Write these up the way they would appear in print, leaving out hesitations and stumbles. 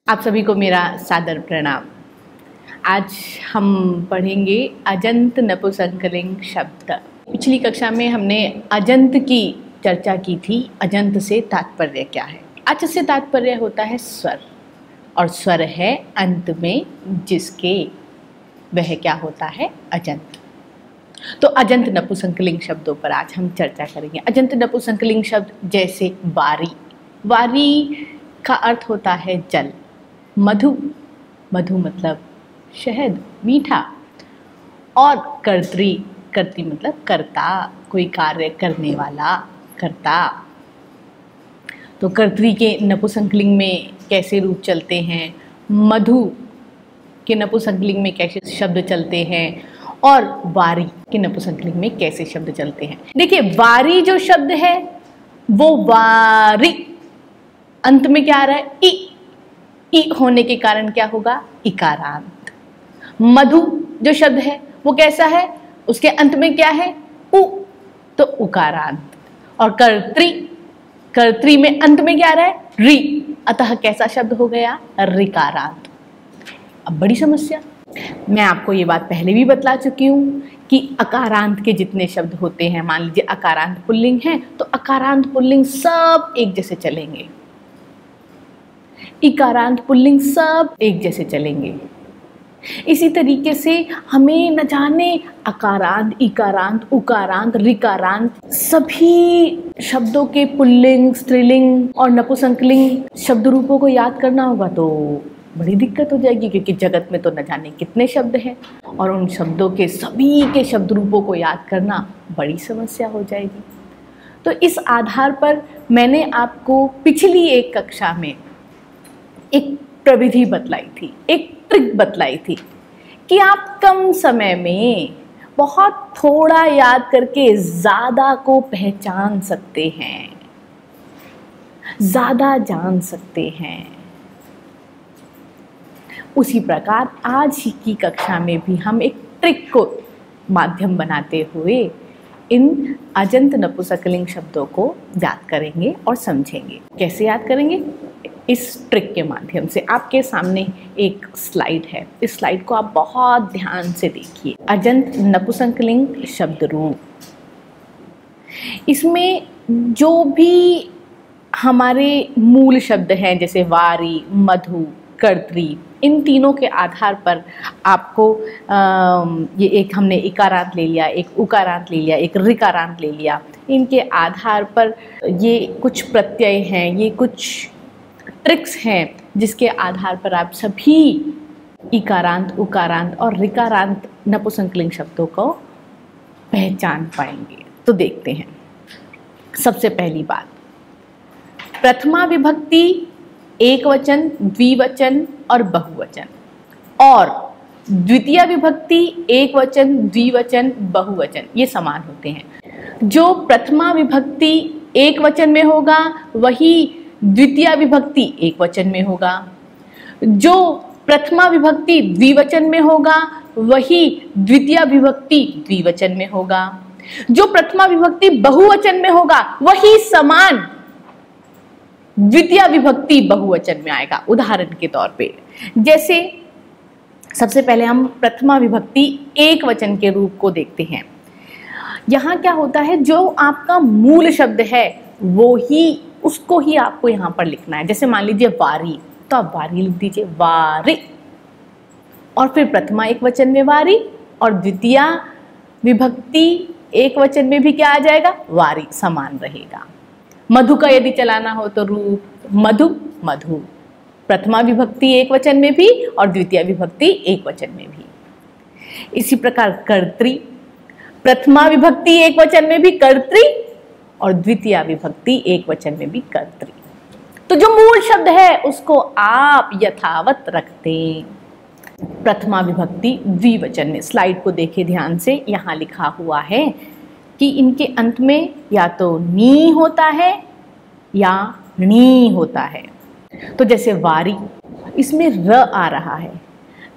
आप सभी को मेरा सादर प्रणाम। आज हम पढ़ेंगे अजंत नपुंसकलिंग शब्द। पिछली कक्षा में हमने अजंत की चर्चा की थी। अजंत से तात्पर्य क्या है? अच से तात्पर्य होता है स्वर, और स्वर है अंत में जिसके, वह क्या होता है? अजंत। तो अजंत नपुंसकलिंग शब्दों पर आज हम चर्चा करेंगे। अजंत नपुंसकलिंग शब्द जैसे वारी। वारी का अर्थ होता है जल। मधु, मधु मतलब शहद, मीठा। और कर्त्री, कर्त्री मतलब कर्ता, कोई कार्य करने वाला, कर्ता। तो कर्त्री के नपुंसकलिंग में कैसे रूप चलते हैं, मधु के नपुंसकलिंग में कैसे शब्द चलते हैं, और वारी के नपुंसकलिंग में कैसे शब्द चलते हैं। देखिए, वारी जो शब्द है वो वारी, अंत में क्या आ रहा है? ई होने के कारण क्या होगा? इकारांत। मधु जो शब्द है वो कैसा है? उसके अंत में क्या है? उ, तो उकारांत। और कर्त्री, कर्त्री में अंत में क्या आ रहा है? री, अतः कैसा शब्द हो गया? ऋकारांत। अब बड़ी समस्या, मैं आपको ये बात पहले भी बतला चुकी हूँ कि अकारांत के जितने शब्द होते हैं, मान लीजिए अकारांत पुल्लिंग है, तो अकारांत पुल्लिंग सब एक जैसे चलेंगे, इकारांत पुल्लिंग सब एक जैसे चलेंगे। इसी तरीके से हमें न जाने अकारांत, इकारांत, उकारांत, ऋकारांत सभी शब्दों के पुल्लिंग, स्त्रीलिंग और नपुंसकलिंग शब्द रूपों को याद करना होगा तो बड़ी दिक्कत हो जाएगी, क्योंकि जगत में तो न जाने कितने शब्द हैं और उन शब्दों के सभी के शब्द रूपों को याद करना बड़ी समस्या हो जाएगी। तो इस आधार पर मैंने आपको पिछली एक कक्षा में एक प्रविधि बतलाई थी, एक ट्रिक बतलाई थी कि आप कम समय में बहुत थोड़ा याद करके ज़्यादा को पहचान सकते हैं, ज़्यादा जान सकते हैं। उसी प्रकार आज की कक्षा में भी हम एक ट्रिक को माध्यम बनाते हुए इन अजंत नपुंसकलिंग शब्दों को याद करेंगे और समझेंगे। कैसे याद करेंगे? इस ट्रिक के माध्यम से। आपके सामने एक स्लाइड है, इस स्लाइड को आप बहुत ध्यान से देखिए। अजंत नपुंसकलिंग शब्द रूप, इसमें जो भी हमारे मूल शब्द हैं जैसे वारी, मधु, कर्त्री, इन तीनों के आधार पर आपको ये एक हमने इकारांत ले लिया, एक उकारांत ले लिया, एक ऋकारांत ले लिया। इनके आधार पर ये कुछ प्रत्यय हैं, ये कुछ ट्रिक्स हैं जिसके आधार पर आप सभी इकारांत, उकारांत और ऋकारांत नपुंसकलिंग शब्दों को पहचान पाएंगे। तो देखते हैं। सबसे पहली बात, प्रथमा विभक्ति एक वचन, द्विवचन और बहुवचन, और द्वितीय विभक्ति एक वचन, द्विवचन, बहुवचन, ये समान होते हैं। जो प्रथमा विभक्ति एक वचन में होगा वही द्वितीय विभक्ति एक वचन में होगा। जो प्रथमा विभक्ति द्विवचन में होगा वही द्वितीय विभक्ति द्विवचन में होगा। जो प्रथमा विभक्ति बहुवचन में होगा वही समान द्वितीय विभक्ति बहुवचन में आएगा। उदाहरण के तौर पे, जैसे सबसे पहले हम प्रथमा विभक्ति एक वचन के रूप को देखते हैं। यहाँ क्या होता है, जो आपका मूल शब्द है वो ही, उसको ही आपको यहाँ पर लिखना है। जैसे मान लीजिए वारी, तो आप वारी लिख दीजिए, वारी। और फिर प्रथमा एक वचन में वारी, और द्वितीय विभक्ति एक वचन में भी क्या आ जाएगा? वारी, समान रहेगा। मधु का यदि चलाना हो तो रूप मधु, मधु, प्रथमा विभक्ति एक वचन में भी और द्वितीय विभक्ति एक वचन में भी। इसी प्रकार कर्त्री, प्रथमा विभक्ति एक वचन में भी कर्त्री और द्वितीय विभक्ति एक वचन में भी कर्त्री। तो जो मूल शब्द है उसको आप यथावत रख दें। प्रथमा विभक्ति द्विवचन में, स्लाइड को देखें ध्यान से, यहाँ लिखा हुआ है कि इनके अंत में या तो नी होता है या णी होता है। तो जैसे वारी, इसमें र आ रहा है,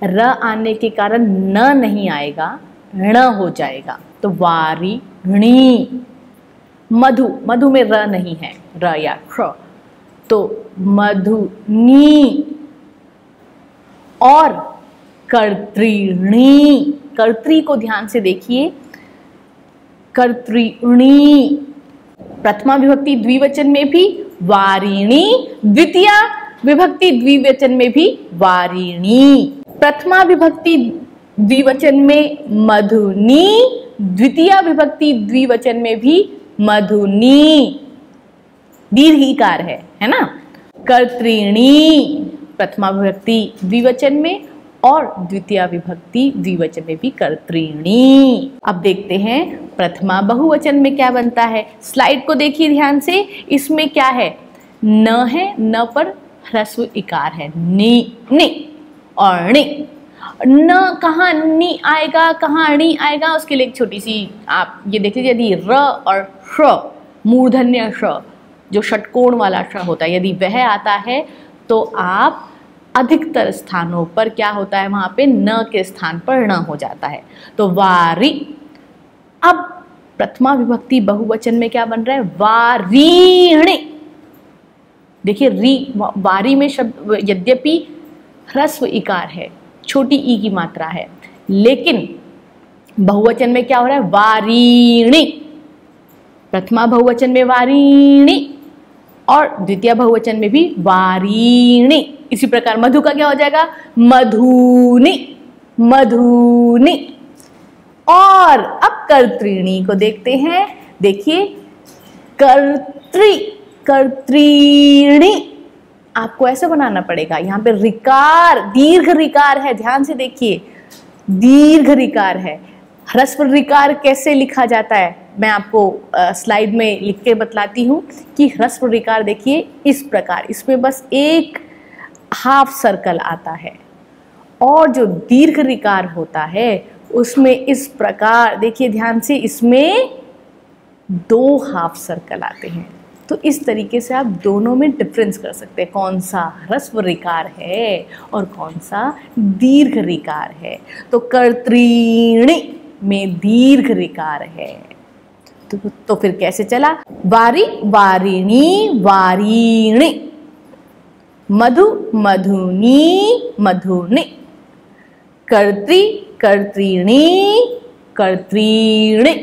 र आने के कारण न नहीं आएगा, ण हो जाएगा, तो वारी णी। मधु, मधु में र नहीं है, र या ख, तो मधुनी, और कर्तृणी। कर्तृ को ध्यान से देखिए, कर्तृणी। प्रथमा विभक्ति द्विवचन में भी वारिणी, द्वितीया विभक्ति द्विवचन में भी वारिणी। प्रथमा विभक्ति द्विवचन में मधुनी, द्वितीया विभक्ति द्विवचन में भी मधुनी। दीर्घ ईकार है ना। कर्तृणी प्रथमा विभक्ति द्विवचन में और द्वितीया विभक्ति द्विवचन में भी कर्तृणी। अब देखते हैं प्रथमा बहुवचन में क्या बनता है। स्लाइड को देखिए ध्यान से। इसमें क्या है, न है, न पर ह्रस्व इकार है, नि और नि। न कहाँ नि आएगा, कहाँ णी आएगा, उसके लिए एक छोटी सी आप ये देख लीजिए। यदि र और श, मूर्धन्य श, जो षटकोण वाला श होता है, यदि वह आता है तो आप अधिकतर स्थानों पर क्या होता है, वहां पे न के स्थान पर न हो जाता है। तो वारी। अब प्रथमा विभक्ति बहुवचन में क्या बन रहा है, वारीणी। देखिए री, वारी में शब्द यद्यपि ह्रस्व इकार है, छोटी ई की मात्रा है, लेकिन बहुवचन में क्या हो रहा है, वारीणी। प्रथमा बहुवचन में वारीणी और द्वितीय बहुवचन में भी वारीणी। इसी प्रकार मधु का क्या हो जाएगा, मधुनी, मधुनी। और अब कर्तृणी को देखते हैं। देखिए कर्तृ, कर्तृणी आपको ऐसे बनाना पड़ेगा। यहाँ पे रिकार, दीर्घ रिकार है, ध्यान से देखिए, दीर्घ रिकार है। ह्रस्व रिकार कैसे लिखा जाता है मैं आपको स्लाइड में लिख के बतलाती हूँ कि ह्रस्व रिकार देखिए इस प्रकार, इसमें बस एक हाफ सर्कल आता है, और जो दीर्घ रिकार होता है उसमें इस प्रकार देखिए ध्यान से, इसमें 2 हाफ सर्कल आते हैं। तो इस तरीके से आप दोनों में डिफरेंस कर सकते हैं, कौन सा ह्रस्व रिकार है और कौन सा दीर्घ रिकार है। तो कर्तृणी में दीर्घ रिकार है। तो फिर कैसे चला, वारी, वारिणी, वारीणी। मधु, मधुनी, मधुनी। कर्तृ, कर्तृणी, कर्तृणी।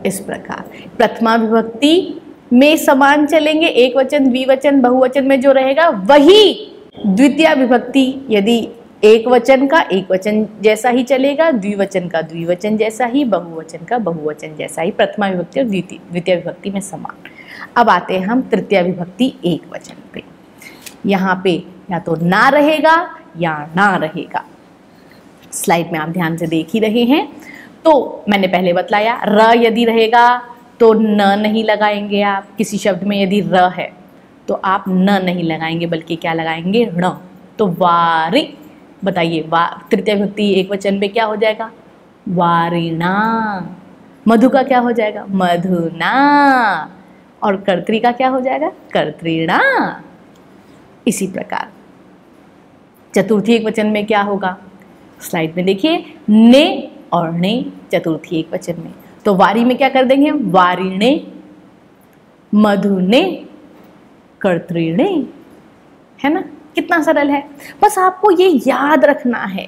इस प्रकार प्रथमा विभक्ति में समान चलेंगे, एक वचन, द्विवचन, बहुवचन में जो रहेगा वही द्वितीय विभक्ति, यदि एक वचन का एक वचन जैसा ही चलेगा, द्विवचन का द्विवचन जैसा ही, बहुवचन का बहुवचन जैसा ही, प्रथमा विभक्ति और द्वितीय विभक्ति में समान। अब आते हैं हम तृतीय विभक्ति एक वचन पे। यहाँ पे या तो ना रहेगा या ना रहेगा। स्लाइड में आप ध्यान से देख ही रहे हैं। तो मैंने पहले बतलाया, र यदि रहेगा तो न नहीं लगाएंगे आप। किसी शब्द में यदि र है तो आप न नहीं लगाएंगे, बल्कि क्या लगाएंगे, ण। तो वारी, बताइए तृतीय विभक्ति एक वचन पे क्या हो जाएगा, वारिणा। मधु का क्या हो जाएगा, मधुना। और कर्तृ का क्या हो जाएगा, कर्तृणा। इसी प्रकार चतुर्थी एक वचन में क्या होगा, स्लाइड में देखिए, ने और ने चतुर्थी एक वचन में। तो वारी में क्या कर देंगे, वारिणे, मधुने, कर्तृणे। है ना, कितना सरल है। बस आपको ये याद रखना है।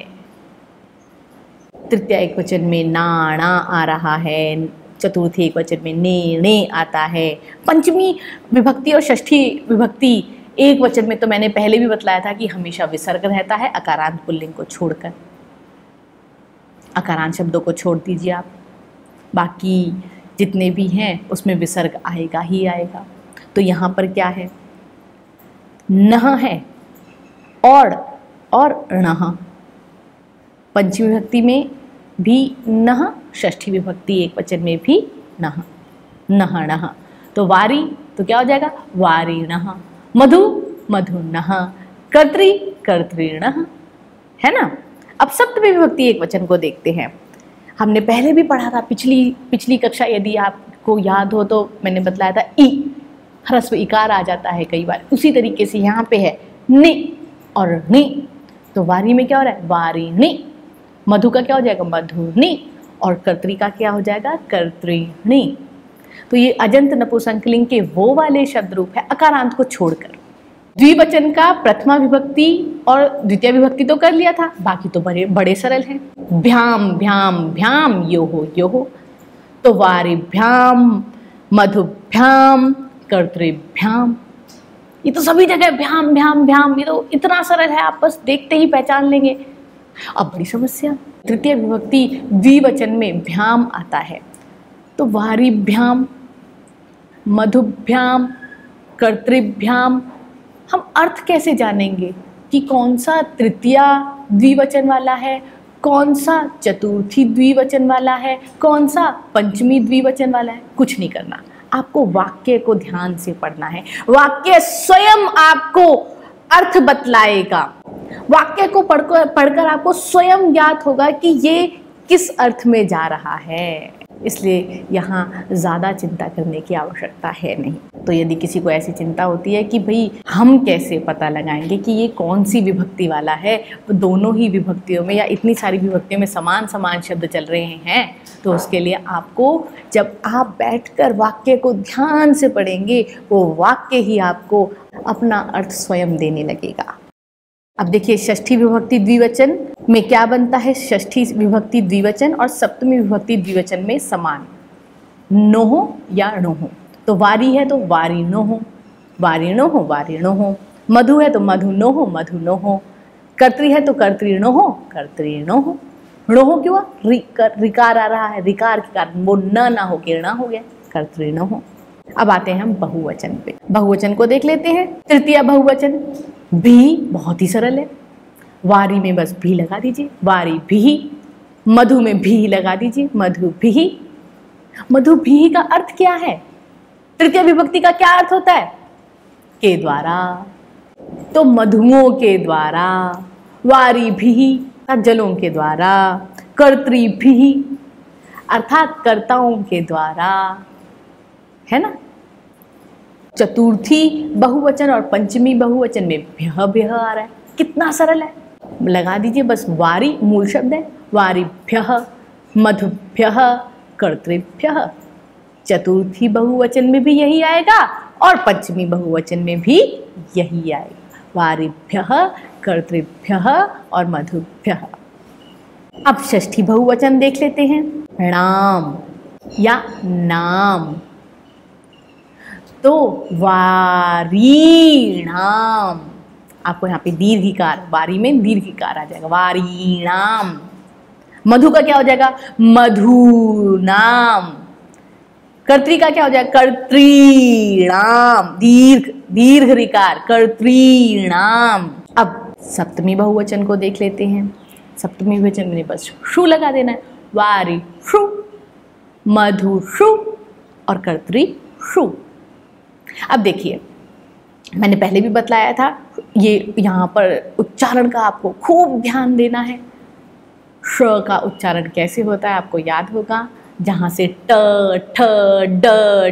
तृतीय एक वचन में नाणा आ रहा है, चतुर्थी एक वचन में ने आता है। पंचमी विभक्ति और षष्ठी विभक्ति एक वचन में तो मैंने पहले भी बतलाया था कि हमेशा विसर्ग रहता है, अकारांत पुल्लिंग को छोड़कर। अकारांत शब्दों को छोड़ दीजिए आप, बाकी जितने भी हैं उसमें विसर्ग आएगा ही आएगा। तो यहाँ पर क्या है, नह है और णः। पंचमी विभक्ति में भी नह, षष्ठी विभक्ति एक वचन में भी नह, नह नह। तो वारी तो क्या हो जाएगा, वारिणः। मधु, मधुनः। कर्तृ, कर्तृणः। है ना। अब सप्तमी विभक्ति एक वचन को देखते हैं। हमने पहले भी पढ़ा था, पिछली कक्षा, यदि आपको याद हो तो मैंने बतलाया था, ई ह्रस्व इकार आ जाता है कई बार। उसी तरीके से यहाँ पे है नि और नि। तो वारी में क्या हो रहा है, वारिणी। मधु का क्या हो जाएगा, मधुनी। और कर्तृ का क्या हो जाएगा, कर्तृणी। तो ये अजंत नपुंसकलिंग के वो वाले शब्द रूप है अकारांत को छोड़कर। द्विवचन का प्रथमा विभक्ति और द्वितीय विभक्ति तो कर लिया था, बाकी तो बड़े बड़े सरल हैं। भ्याम भ्याम भ्याम यो हो, तो वारिभ्याम, मधुभ्याम, कर्तृभ्याम, ये तो सभी जगह भ्याम भ्याम भ्याम, ये तो इतना सरल है, आप बस देखते ही पहचान लेंगे। अब बड़ी समस्या, तृतीय विभक्ति द्विवचन में भ्याम आता है, तो वारिभ्याम, मधुभ्याम, कर्तृभ्याम, हम अर्थ कैसे जानेंगे कि कौन सा तृतीया द्विवचन वाला है, कौन सा चतुर्थी द्विवचन वाला है, कौन सा पंचमी द्विवचन वाला है? कुछ नहीं करना, आपको वाक्य को ध्यान से पढ़ना है। वाक्य स्वयं आपको अर्थ बतलाएगा। वाक्य को पढ़कर आपको स्वयं ज्ञात होगा कि ये किस अर्थ में जा रहा है। इसलिए यहाँ ज़्यादा चिंता करने की आवश्यकता है नहीं। तो यदि किसी को ऐसी चिंता होती है कि भाई हम कैसे पता लगाएंगे कि ये कौन सी विभक्ति वाला है, तो दोनों ही विभक्तियों में या इतनी सारी विभक्तियों में समान समान शब्द चल रहे हैं, तो उसके लिए आपको जब आप बैठकर वाक्य को ध्यान से पढ़ेंगे, वो वाक्य ही आपको अपना अर्थ स्वयं देने लगेगा। अब देखिए, षष्ठी विभक्ति द्विवचन में क्या बनता है? षष्ठी विभक्ति द्विवचन और सप्तमी विभक्ति द्विवचन में समान, नोहो या णोहो। तो वारी है तो वारिणो हो, वारिणो हो, वारिणो हो। मधु है तो मधुनो हो, मधुनो हो। कर्तृ है तो कर्तृणो हो, कर्तृणो हो। णोहो क्यों? रिकार आ रहा है, रिकार के कारण वो न ना हो के ण हो गया, कर्तृणो हो। अब आते हैं हम बहुवचन पे। बहुवचन को देख लेते हैं। तृतीय बहुवचन भी बहुत ही सरल है। वारी में बस भी लगा दीजिए, वारी भी। मधु में भी लगा दीजिए, मधु भी। मधु भी का अर्थ क्या है? तृतीय विभक्ति का क्या अर्थ होता है? के द्वारा। तो मधुओं के द्वारा, वारी भी जलों के द्वारा, कर्तृ भी अर्थात कर्ताओं के द्वारा, है ना। चतुर्थी बहुवचन और पंचमी बहुवचन में भ्यः भ्यः आ रहा है, कितना सरल है। लगा दीजिए बस, वारी मूल शब्द है, वारिभ्यः, मधुभ्यः, कर्तृभ्यः। चतुर्थी बहुवचन में भी यही आएगा और पंचमी बहुवचन में भी यही आएगा, वारिभ्यः, कर्तृभ्यः और मधुभ्यः। अब षष्ठी बहुवचन देख लेते हैं। नाम या नाम, तो वारीणाम, आपको यहाँ पे दीर्घिकार, वारी में दीर्घिकार आ जाएगा, वारीणाम। मधु का क्या हो जाएगा? मधुनाम। कर्तृ का क्या हो जाएगा? कर्तृणाम, दीर्घ रिकार, कर्तृणाम। अब सप्तमी बहुवचन को देख लेते हैं। सप्तमी बहुवचन में बस शु लगा देना है, वारी शु, मधु शु और कर्तृ शु। अब देखिए, मैंने पहले भी बतलाया था, ये यहाँ पर उच्चारण का आपको खूब ध्यान देना है। श का उच्चारण कैसे होता है आपको याद होगा, जहाँ से ट, ठ, ड,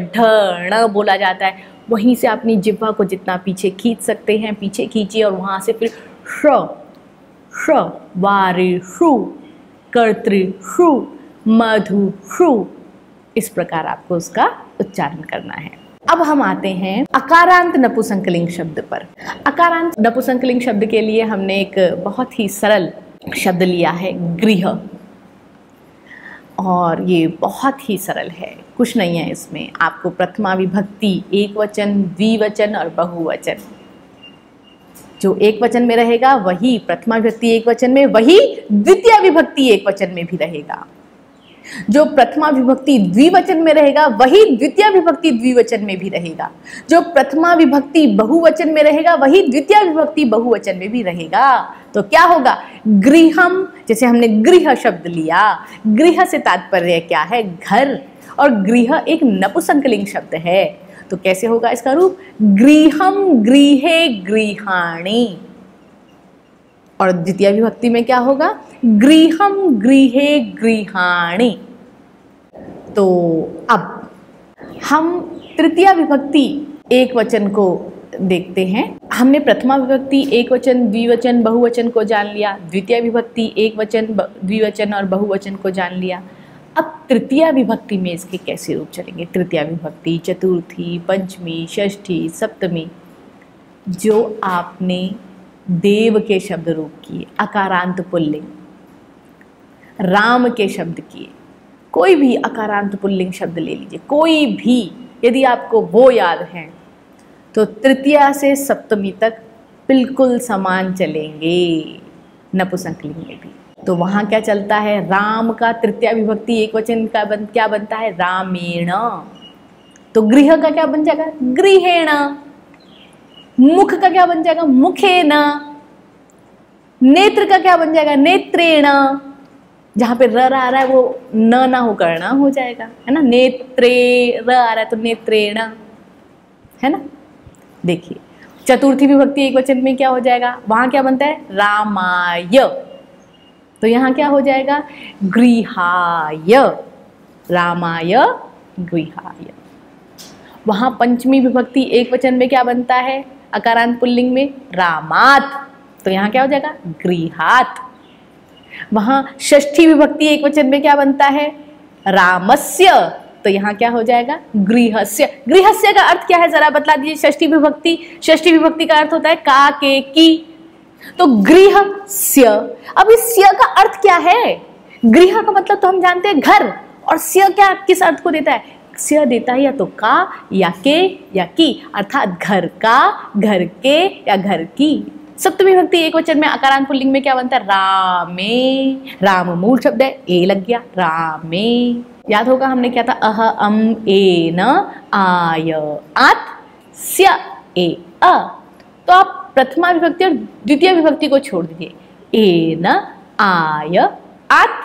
ढ, ण बोला जाता है, वहीं से अपनी जिह्वा को जितना पीछे खींच सकते हैं पीछे खींचिए, और वहाँ से फिर श, वारिषु, कर्तृषु, मधुषु, इस प्रकार आपको उसका उच्चारण करना है। अब हम आते हैं अकारांत नपुंसकलिंग शब्द पर। अकारांत नपुंसकलिंग शब्द के लिए हमने एक बहुत ही सरल शब्द लिया है, गृह, और ये बहुत ही सरल है, कुछ नहीं है इसमें। आपको प्रथमा विभक्ति एक वचन, द्विवचन और बहुवचन, जो एक वचन में रहेगा वही प्रथमा विभक्ति एक वचन में, वही द्वितीय विभक्ति एक वचन में भी रहेगा। जो प्रथमा विभक्ति द्विवचन में रहेगा वही द्वितीय विभक्ति द्विवचन में भी रहेगा। जो प्रथमा विभक्ति बहुवचन में रहेगा वही द्वितीय विभक्ति बहुवचन में भी रहेगा। तो क्या होगा? गृहम, जैसे हमने गृह शब्द लिया, गृह से तात्पर्य क्या है? घर, और गृह एक नपुंसकलिंग शब्द है, तो कैसे होगा इसका रूप? गृहम गृहे गृहाणि। और द्वितीय विभक्ति में क्या होगा? गृहम गृहे गृहाणि। तो अब हम तृतीय विभक्ति एक वचन को देखते हैं। हमने प्रथमा विभक्ति एक वचन, द्विवचन, बहुवचन को जान लिया, द्वितीय विभक्ति एक वचन, द्विवचन और बहुवचन को जान लिया। अब तृतीय विभक्ति में इसके कैसे रूप चलेंगे? तृतीय विभक्ति, चतुर्थी, पंचमी, षष्ठी, सप्तमी, जो आपने देव के शब्द रूप किए, अकारांत पुल्लिंग, राम के शब्द किए, कोई भी अकारांत पुल्लिंग शब्द ले लीजिए, कोई भी, यदि आपको वो याद है तो तृतीया से सप्तमी तक बिल्कुल समान चलेंगे नपुंसकलिंग में भी। तो वहाँ क्या चलता है, राम का तृतीया विभक्ति एक वचन का क्या बनता है, रामेण। तो गृह का क्या बन जाएगा, गृहेण। मुख का क्या बन जाएगा, मुखेन। नेत्र का क्या बन जाएगा, नेत्रेण। जहाँ पे र आ रहा है वो न ना होकर न हो जाएगा, है ना। नेत्रे र आ रहा है तो नेत्रेण, है ना। देखिए चतुर्थी विभक्ति एक वचन में क्या हो जाएगा, वहां क्या बनता है, रामाय। तो यहाँ क्या हो जाएगा, गृहाय, रामाय गृहाय। वहां पंचमी विभक्ति एक वचन में क्या बनता है, अकारांत पुल्लिंग में, रामात। तो यहाँ क्या हो जाएगा, गृहात। वहां षष्ठी विभक्ति एक वचन में क्या बनता है, रामस्य। तो यहाँ क्या हो जाएगा, गृहस्य। गृहस्य का अर्थ क्या है जरा बतला दीजिए। षष्ठी विभक्ति का अर्थ होता है का के की। तो गृहस्य, अब इस स्य का अर्थ क्या है, गृह का मतलब तो हम जानते हैं घर, और स्य क्या किस अर्थ को देता है, स्य देता है या तो का या के या की, अर्थात घर का, घर के या घर की। सप्तमी विभक्ति एक वचन में अकारांत पुल्लिंग में क्या बनता है, रामे। राम मूल शब्द है, ए लग गया, रामे। याद होगा हमने क्या था, अह अम ए न आय आत स्य ए अ। तो आप प्रथमा विभक्ति और द्वितीय विभक्ति को छोड़ दीजिए, ए न आय आत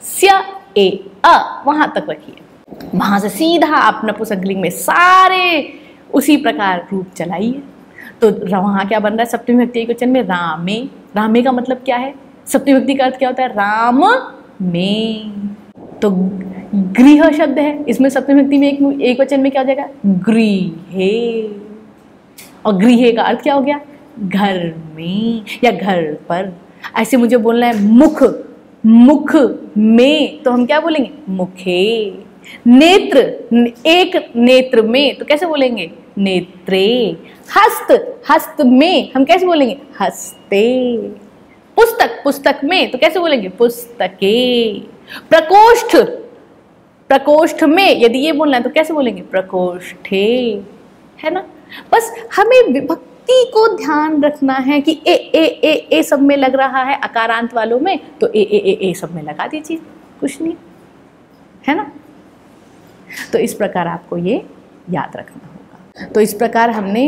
स्य ए अ, वहां तक रखिए। वहां से सीधा आप नपुंसकलिंग में सारे उसी प्रकार रूप चलाइए। तो वहां क्या बन रहा है, सप्तमी विभक्ति एक वचन में रामे। रामे का मतलब क्या है, सप्तमी विभक्ति का अर्थ क्या होता है, राम में। तो गृह शब्द है, इसमें सप्तमी विभक्ति में एक वचन में क्या हो जाएगा, गृहे। और गृहे का अर्थ क्या हो गया, घर में या घर पर। ऐसे मुझे बोलना है मुख, मुख में, तो हम क्या बोलेंगे, मुखे। नेत्र, एक नेत्र में, तो कैसे बोलेंगे, नेत्रे। हस्त, हस्त में हम कैसे बोलेंगे, हस्ते। पुस्तक, पुस्तक में, तो कैसे बोलेंगे, पुस्तके। प्रकोष्ठ, प्रकोष्ठ में यदि ये बोलना है तो कैसे बोलेंगे, प्रकोष्ठे, है ना। बस हमें विभक्ति को ध्यान रखना है कि ए सब में लग रहा है, अकारांत वालों में तो ए सब में लगा दीजिए, कुछ नहीं, है ना। तो इस प्रकार आपको ये याद रखना होगा। तो इस प्रकार हमने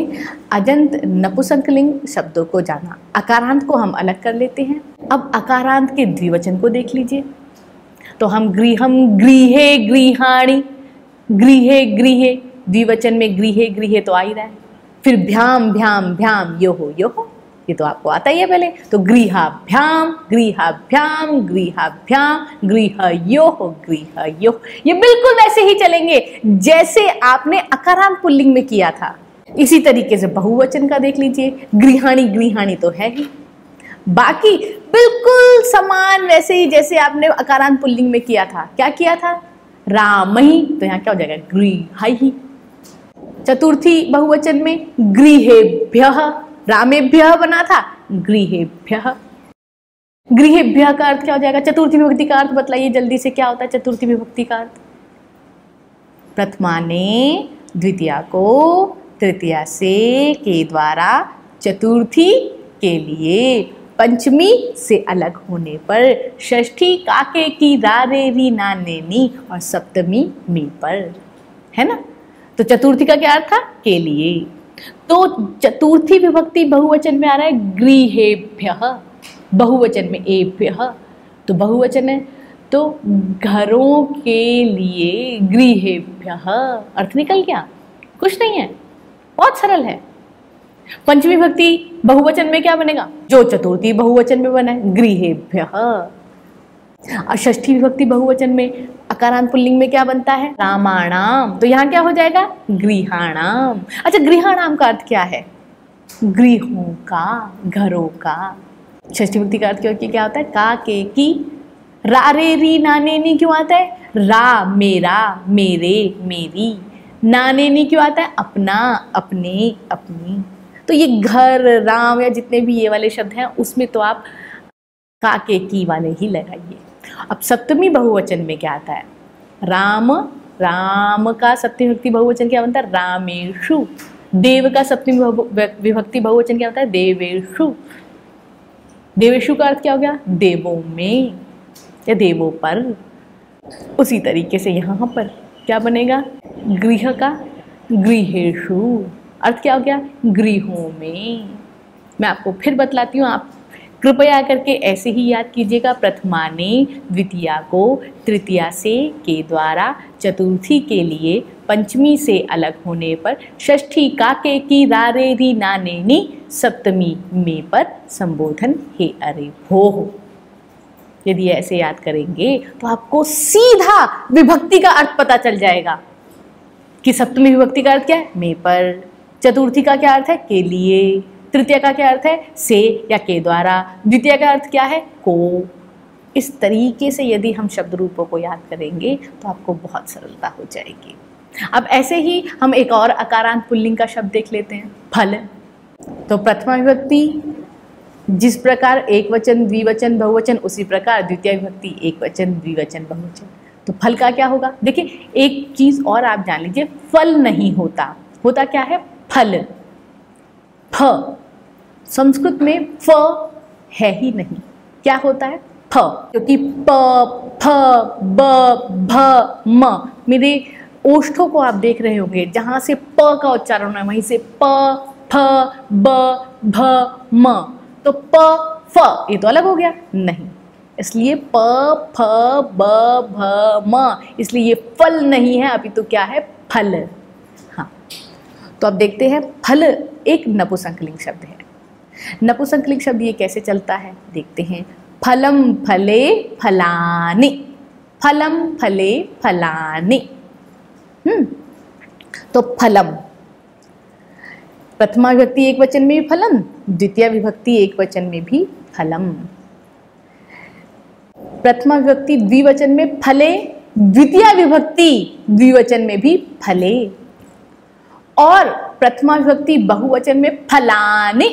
अजंत नपुंसकलिंग शब्दों को जाना। अकारांत को हम अलग कर लेते हैं। अब अकारांत के द्विवचन को देख लीजिए। तो हम गृहे गृहाणि, गृहे गृहे, द्विवचन में गृहे गृहे तो आ ही रहा है। फिर भ्याम भ्याम भ्याम, योहो योहो, ये तो आपको आता ही है पहले। तो गृहाभ्याम गृहाभ्याम गृहाभ्याम, गृहयोः गृहयोः, ये बिल्कुल वैसे ही चलेंगे जैसे आपने अकारांत पुल्लिंग में किया था। इसी तरीके से बहुवचन का देख लीजिए, गृहाणि गृहाणि तो है ही, बाकी बिल्कुल समान वैसे ही जैसे आपने अकारांत पुल्लिंग में किया था। क्या किया था, रामहि, तो यहाँ क्या हो जाएगा, गृहैः। चतुर्थी बहुवचन में गृहेभ्यः, रामेभ्यः बना था, गृहेभ्यः। गृहेभ्यः का अर्थ क्या हो जाएगा, चतुर्थी विभक्ति का अर्थ बतलाइए जल्दी से, क्या होता है चतुर्थी विभक्ति का अर्थ। प्रथमा ने द्वितीया को तृतीया से के द्वारा चतुर्थी के लिए पंचमी से अलग होने पर षष्ठी काके की रा रे री ना ने नी और सप्तमी मी पर, है ना। तो चतुर्थी का क्या अर्थ था, के लिए। तो चतुर्थी विभक्ति बहुवचन में आ रहा है गृहेभ्यः, बहुवचन में एभ्यः, तो बहुवचन है तो घरों के लिए गृहेभ्यः, अर्थ निकल गया, कुछ नहीं है, बहुत सरल है। पंचमी विभक्ति बहुवचन में क्या बनेगा, जो चतुर्थी बहुवचन में बना है, गृहेभ्यः। और षष्ठी विभक्ति बहुवचन में अकारांत पुल्लिंग में क्या बनता है, रामाणाम, तो यहाँ क्या हो जाएगा, गृहाणाम। अच्छा, गृहाणाम का अर्थ क्या है, गृहों का, घरों का। षष्ठी विभक्ति का अर्थ क्या होता है, का के की, रा रे री ना ने नी क्यों आता है, रा मेरा मेरे मेरी, ना ने नी क्यों आता है, अपना अपने अपनी। तो ये घर, राम या जितने भी ये वाले शब्द हैं उसमें तो आप का के की वाले ही लगाइए। अब सप्तमी बहुवचन में क्या आता है? राम, राम का सप्तमी विभक्ति बहुवचन क्या बनता है? रामेषु। देव का सप्तमी विभक्ति बहुवचन क्या होता है? देवेषु। देवेषु का अर्थ क्या हो गया? देवों में या देवों पर। उसी तरीके से यहाँ पर क्या बनेगा? गृह का गृहेषु। अर्थ क्या हो गया? गृहों में। मैं आपको फिर बतलाती हूँ, आप कृपया करके ऐसे ही याद कीजिएगा। प्रथमा ने द्वितीया को तृतीया से के द्वारा, चतुर्थी के लिए पंचमी से अलग होने पर, षष्ठी का के की रा रे री ना ने नी, सप्तमी में पर संबोधन हे अरे हो। यदि ऐसे याद करेंगे तो आपको सीधा विभक्ति का अर्थ पता चल जाएगा कि सप्तमी विभक्ति का अर्थ क्या है? में पर। चतुर्थी का क्या अर्थ है? के लिए। तृतीय का क्या अर्थ है? से या के द्वारा। द्वितीय का अर्थ क्या है? को। इस तरीके से यदि हम शब्द रूपों को याद करेंगे तो आपको बहुत सरलता हो जाएगी। अब ऐसे ही हम एक और अकारांत पुल्लिंग का शब्द देख लेते हैं, फल। तो प्रथमा विभक्ति जिस प्रकार एक वचन, द्विवचन, बहुवचन, उसी प्रकार द्वितीय विभक्ति एक वचन, द्विवचन, बहुवचन। तो फल का क्या होगा? देखिए एक चीज और आप जान लीजिए, फल नहीं होता, होता क्या है? फल। फ संस्कृत में फ है ही नहीं, क्या होता है? फ। क्योंकि प, फ, ब, भ, म, मेरे ओष्ठों को आप देख रहे होंगे, जहां से प का उच्चारण है वहीं से प, फ, ब, भ, म। तो प, फ ये तो अलग हो गया नहीं, इसलिए प, फ, ब, भ, म, इसलिए ये फल नहीं है, अभी तो क्या है? फल। हाँ, तो अब देखते हैं फल एक नपुंसकलिंग शब्द है। नपुंसकलिंग शब्द ये कैसे चलता है देखते हैं। फलम फले फलानि, फलम फले फलानि। तो फलम प्रथमा विभक्ति एक वचन में भी फलम, द्वितीय विभक्ति एक वचन में भी फलम। प्रथमा विभक्ति द्विवचन में फले, द्वितीय विभक्ति द्विवचन में भी फले, और प्रथमा विभक्ति बहुवचन में फलानि,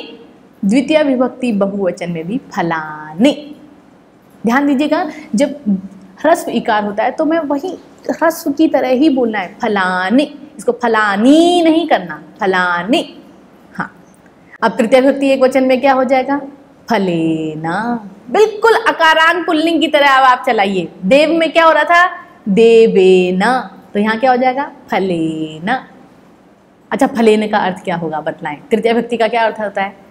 द्वितीय विभक्ति बहुवचन में भी फलानि। ध्यान दीजिएगा, जब ह्रस्व इकार होता है तो मैं वही ह्रस्व की तरह ही बोलना है, फलानि, इसको फलानी नहीं करना, फलानि। हाँ, अब तृतीय विभक्ति एक वचन में क्या हो जाएगा? फलेना। बिल्कुल अकारांत पुल्लिंग की तरह अब आप चलाइए। देव में क्या हो रहा था? देवेना, तो यहाँ क्या हो जाएगा? फलेना। अच्छा, फलेने का अर्थ क्या होगा बतलाएं। तृतीय विभक्ति का क्या अर्थ होता है?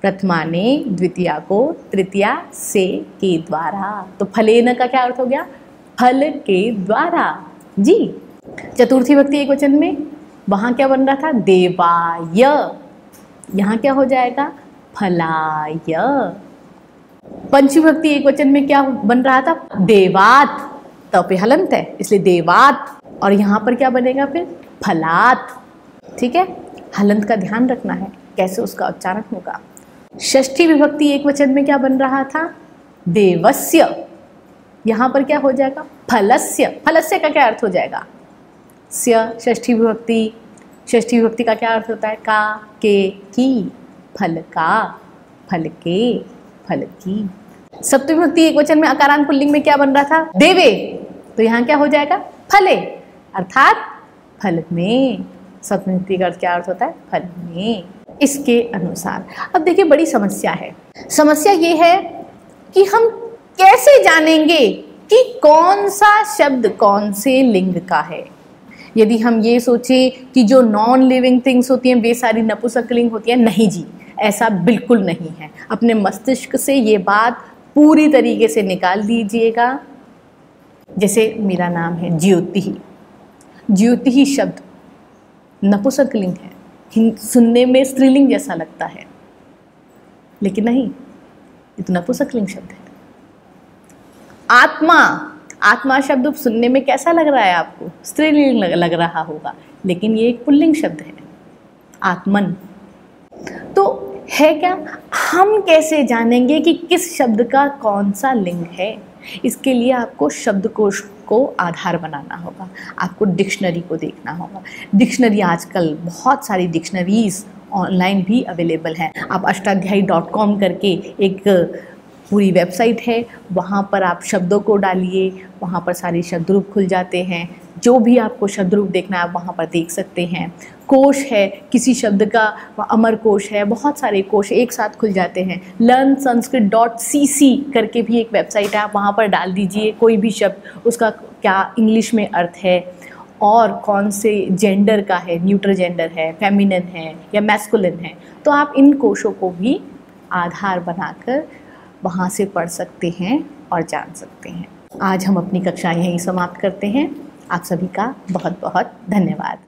प्रथमा ने द्वितीया को तृतीया से के द्वारा, तो फलेन का क्या अर्थ हो गया? फल के द्वारा जी। चतुर्थी विभक्ति एक वचन में वहां क्या बन रहा था? देवाय, यहाँ क्या हो जाएगा? फलाय। पंचमी विभक्ति एक वचन में क्या बन रहा था? देवात, तो पे हलंत है इसलिए देवात, और यहाँ पर क्या बनेगा फिर? फलात। ठीक है, हलंत का ध्यान रखना है कैसे उसका उच्चारण होगा। षष्ठी विभक्ति एक वचन में क्या बन रहा था? देवस्य, यहाँ पर क्या हो जाएगा? फलस्य। फलस्य का क्या अर्थ हो जाएगा? स्य। षष्ठी विभक्ति, षष्ठी विभक्ति का क्या अर्थ होता है? का, के, की, फल का, फल के, फल की। सप्तमी विभक्ति एक वचन में अकारांत पुल्लिंग में क्या बन रहा था? देवे, तो यहाँ क्या हो जाएगा? फले, अर्थात फल में। सप्तमी विभक्ति का क्या अर्थ होता है? फल में। इसके अनुसार अब देखिए बड़ी समस्या है। समस्या ये है कि हम कैसे जानेंगे कि कौन सा शब्द कौन से लिंग का है। यदि हम ये सोचें कि जो नॉन लिविंग थिंग्स होती हैं वे सारी नपुंसकलिंग होती हैं, नहीं जी, ऐसा बिल्कुल नहीं है। अपने मस्तिष्क से ये बात पूरी तरीके से निकाल दीजिएगा। जैसे मेरा नाम है ज्योति, ज्योति शब्द नपुंसकलिंग है, सुनने में स्त्रीलिंग जैसा लगता है, लेकिन नहीं, ये तो नपुंसकलिंग शब्द है। आत्मा, आत्मा शब्द सुनने में कैसा लग रहा है आपको? स्त्रीलिंग लग रहा होगा, लेकिन ये एक पुल्लिंग शब्द है, आत्मन। तो है क्या, हम कैसे जानेंगे कि किस शब्द का कौन सा लिंग है? इसके लिए आपको शब्दकोश को आधार बनाना होगा, आपको डिक्शनरी को देखना होगा। डिक्शनरी आजकल बहुत सारी डिक्शनरीज़ ऑनलाइन भी अवेलेबल हैं। आप अष्टाध्यायी.com करके एक पूरी वेबसाइट है, वहाँ पर आप शब्दों को डालिए, वहाँ पर सारे शब्द रूप खुल जाते हैं। जो भी आपको शब्द रूप देखना है आप वहाँ पर देख सकते हैं। कोश है, किसी शब्द का अमर कोश है, बहुत सारे कोश एक साथ खुल जाते हैं। learnsanskrit.cc करके भी एक वेबसाइट है, आप वहाँ पर डाल दीजिए कोई भी शब्द, उसका क्या इंग्लिश में अर्थ है और कौन से जेंडर का है, न्यूट्रल जेंडर है, फेमिनिन है या मैस्कुलिन है। तो आप इन कोशों को भी आधार बनाकर वहाँ से पढ़ सकते हैं और जान सकते हैं। आज हम अपनी कक्षाएं यहीं समाप्त करते हैं। आप सभी का बहुत बहुत धन्यवाद।